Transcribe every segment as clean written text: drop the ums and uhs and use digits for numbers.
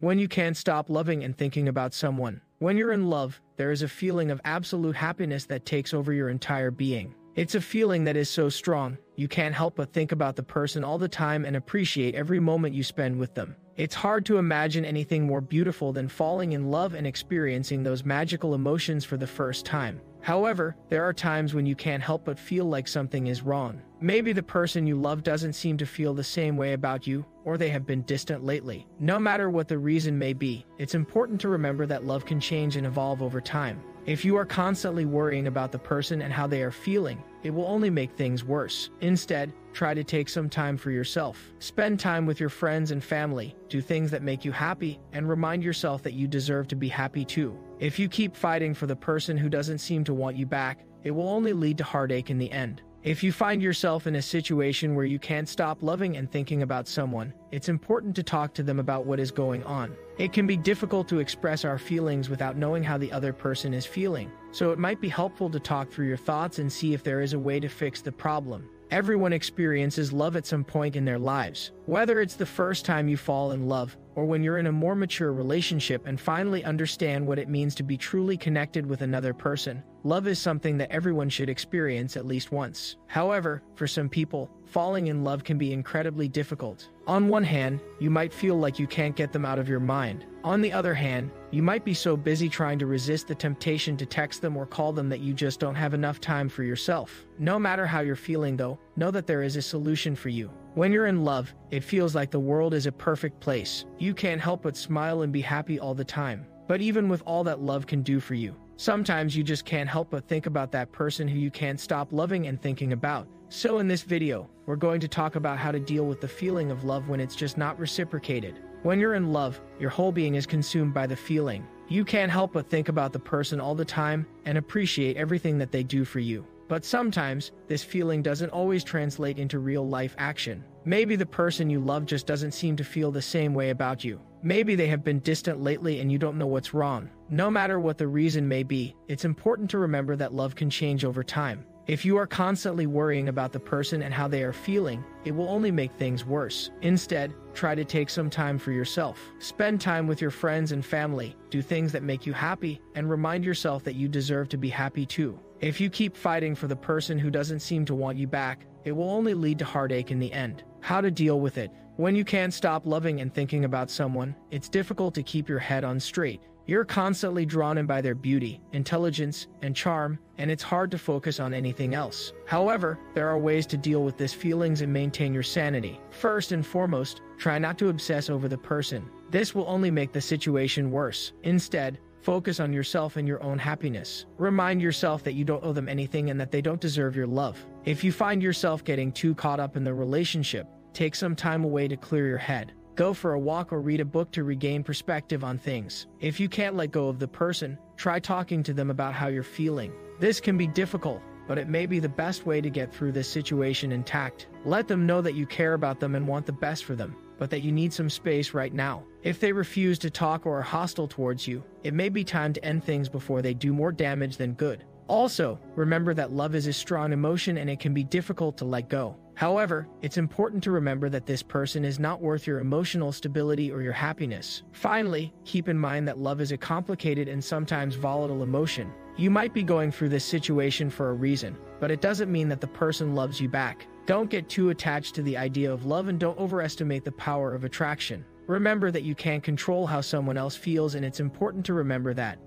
when you can't stop loving and thinking about someone. When you're in love, there is a feeling of absolute happiness that takes over your entire being. It's a feeling that is so strong, you can't help but think about the person all the time and appreciate every moment you spend with them. It's hard to imagine anything more beautiful than falling in love and experiencing those magical emotions for the first time. However, there are times when you can't help but feel like something is wrong. Maybe the person you love doesn't seem to feel the same way about you, or they have been distant lately. No matter what the reason may be, it's important to remember that love can change and evolve over time. If you are constantly worrying about the person and how they are feeling, it will only make things worse. Instead, try to take some time for yourself. Spend time with your friends and family, do things that make you happy, and remind yourself that you deserve to be happy too. If you keep fighting for the person who doesn't seem to want you back, it will only lead to heartache in the end. If you find yourself in a situation where you can't stop loving and thinking about someone, it's important to talk to them about what is going on. It can be difficult to express our feelings without knowing how the other person is feeling, so it might be helpful to talk through your thoughts and see if there is a way to fix the problem. Everyone experiences love at some point in their lives, whether it's the first time you fall in love, or when you're in a more mature relationship and finally understand what it means to be truly connected with another person. Love is something that everyone should experience at least once. However, for some people, falling in love can be incredibly difficult. On one hand, you might feel like you can't get them out of your mind. On the other hand, you might be so busy trying to resist the temptation to text them or call them that you just don't have enough time for yourself. No matter how you're feeling though, know that there is a solution for you. When you're in love, it feels like the world is a perfect place. You can't help but smile and be happy all the time. But even with all that love can do for you, sometimes you just can't help but think about that person who you can't stop loving and thinking about. So in this video, we're going to talk about how to deal with the feeling of love when it's just not reciprocated. When you're in love, your whole being is consumed by the feeling. You can't help but think about the person all the time and appreciate everything that they do for you. But sometimes, this feeling doesn't always translate into real-life action. Maybe the person you love just doesn't seem to feel the same way about you. Maybe they have been distant lately and you don't know what's wrong. No matter what the reason may be, it's important to remember that love can change over time. If you are constantly worrying about the person and how they are feeling, it will only make things worse. Instead, try to take some time for yourself. Spend time with your friends and family, do things that make you happy, and remind yourself that you deserve to be happy too. If you keep fighting for the person who doesn't seem to want you back, it will only lead to heartache in the end. How to deal with it. When you can't stop loving and thinking about someone, it's difficult to keep your head on straight. You're constantly drawn in by their beauty, intelligence, and charm, and it's hard to focus on anything else. However, there are ways to deal with these feelings and maintain your sanity. First and foremost, try not to obsess over the person. This will only make the situation worse. Instead, focus on yourself and your own happiness. Remind yourself that you don't owe them anything and that they don't deserve your love. If you find yourself getting too caught up in the relationship, take some time away to clear your head. Go for a walk or read a book to regain perspective on things. If you can't let go of the person, try talking to them about how you're feeling. This can be difficult, but it may be the best way to get through this situation intact. Let them know that you care about them and want the best for them, but that you need some space right now. If they refuse to talk or are hostile towards you, it may be time to end things before they do more damage than good. Also, remember that love is a strong emotion and it can be difficult to let go. However, it's important to remember that this person is not worth your emotional stability or your happiness. Finally, keep in mind that love is a complicated and sometimes volatile emotion. You might be going through this situation for a reason, but it doesn't mean that the person loves you back. Don't get too attached to the idea of love and don't overestimate the power of attraction. Remember that you can't control how someone else feels, and it's important to remember that.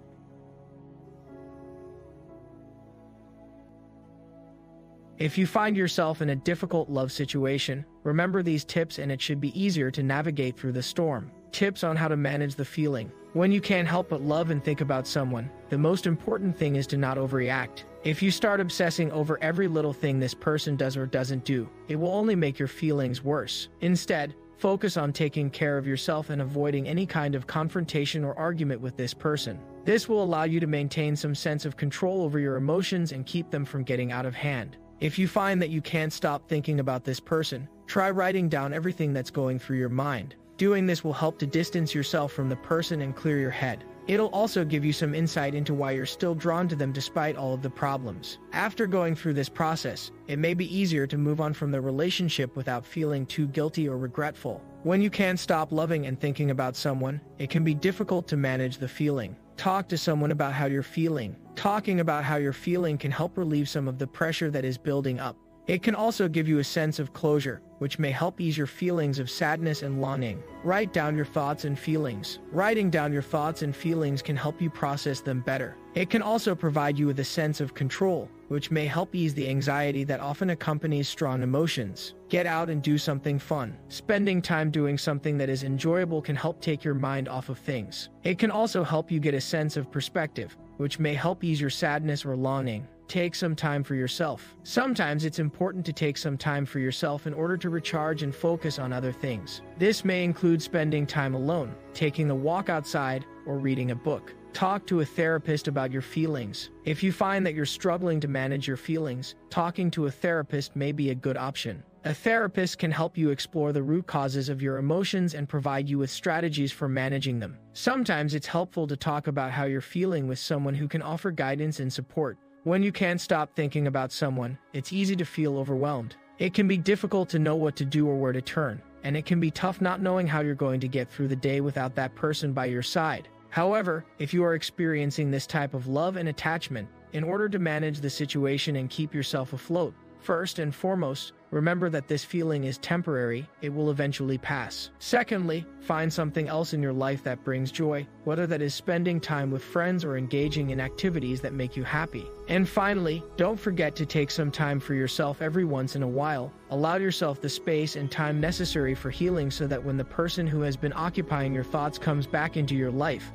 If you find yourself in a difficult love situation, remember these tips and it should be easier to navigate through the storm. Tips on how to manage the feeling. When you can't help but love and think about someone, the most important thing is to not overreact. If you start obsessing over every little thing this person does or doesn't do, it will only make your feelings worse. Instead, focus on taking care of yourself and avoiding any kind of confrontation or argument with this person. This will allow you to maintain some sense of control over your emotions and keep them from getting out of hand. If you find that you can't stop thinking about this person, try writing down everything that's going through your mind. Doing this will help to distance yourself from the person and clear your head. It'll also give you some insight into why you're still drawn to them despite all of the problems. After going through this process, it may be easier to move on from the relationship without feeling too guilty or regretful. When you can't stop loving and thinking about someone, it can be difficult to manage the feeling. Talk to someone about how you're feeling. Talking about how you're feeling can help relieve some of the pressure that is building up. It can also give you a sense of closure, which may help ease your feelings of sadness and longing. Write down your thoughts and feelings. Writing down your thoughts and feelings can help you process them better. It can also provide you with a sense of control, which may help ease the anxiety that often accompanies strong emotions. Get out and do something fun. Spending time doing something that is enjoyable can help take your mind off of things. It can also help you get a sense of perspective, which may help ease your sadness or longing. Take some time for yourself. Sometimes it's important to take some time for yourself in order to recharge and focus on other things. This may include spending time alone, taking a walk outside, or reading a book. Talk to a therapist about your feelings. If you find that you're struggling to manage your feelings, talking to a therapist may be a good option. A therapist can help you explore the root causes of your emotions and provide you with strategies for managing them. Sometimes it's helpful to talk about how you're feeling with someone who can offer guidance and support. When you can't stop thinking about someone, it's easy to feel overwhelmed. It can be difficult to know what to do or where to turn, and it can be tough not knowing how you're going to get through the day without that person by your side. However, if you are experiencing this type of love and attachment, in order to manage the situation and keep yourself afloat, first and foremost, remember that this feeling is temporary, it will eventually pass. Secondly, find something else in your life that brings joy, whether that is spending time with friends or engaging in activities that make you happy. And finally, don't forget to take some time for yourself every once in a while. Allow yourself the space and time necessary for healing so that when the person who has been occupying your thoughts comes back into your life,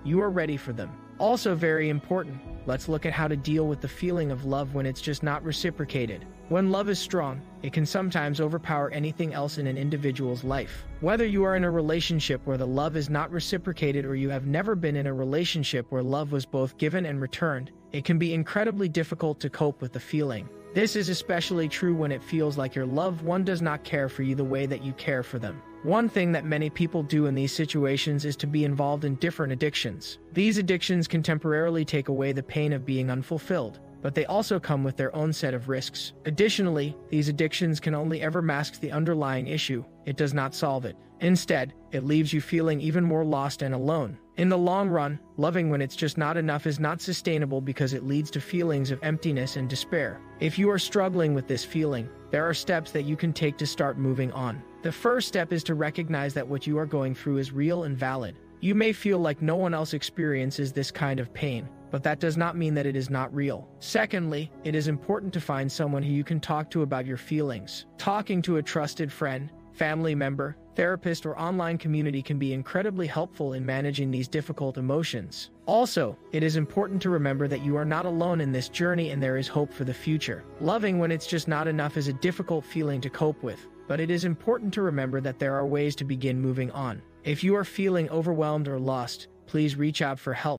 you are ready for them. Also very important, let's look at how to deal with the feeling of love when it's just not reciprocated. When love is strong, it can sometimes overpower anything else in an individual's life. Whether you are in a relationship where the love is not reciprocated or you have never been in a relationship where love was both given and returned, it can be incredibly difficult to cope with the feeling. This is especially true when it feels like your loved one does not care for you the way that you care for them. One thing that many people do in these situations is to be involved in different addictions. These addictions can temporarily take away the pain of being unfulfilled, but they also come with their own set of risks. Additionally, these addictions can only ever mask the underlying issue. It does not solve it. Instead, it leaves you feeling even more lost and alone. In the long run, loving when it's just not enough is not sustainable because it leads to feelings of emptiness and despair. If you are struggling with this feeling, there are steps that you can take to start moving on. The first step is to recognize that what you are going through is real and valid. You may feel like no one else experiences this kind of pain, but that does not mean that it is not real. Secondly, it is important to find someone who you can talk to about your feelings. Talking to a trusted friend, family member, therapist, or online community can be incredibly helpful in managing these difficult emotions. Also, it is important to remember that you are not alone in this journey and there is hope for the future. Loving when it's just not enough is a difficult feeling to cope with, but it is important to remember that there are ways to begin moving on. If you are feeling overwhelmed or lost, please reach out for help.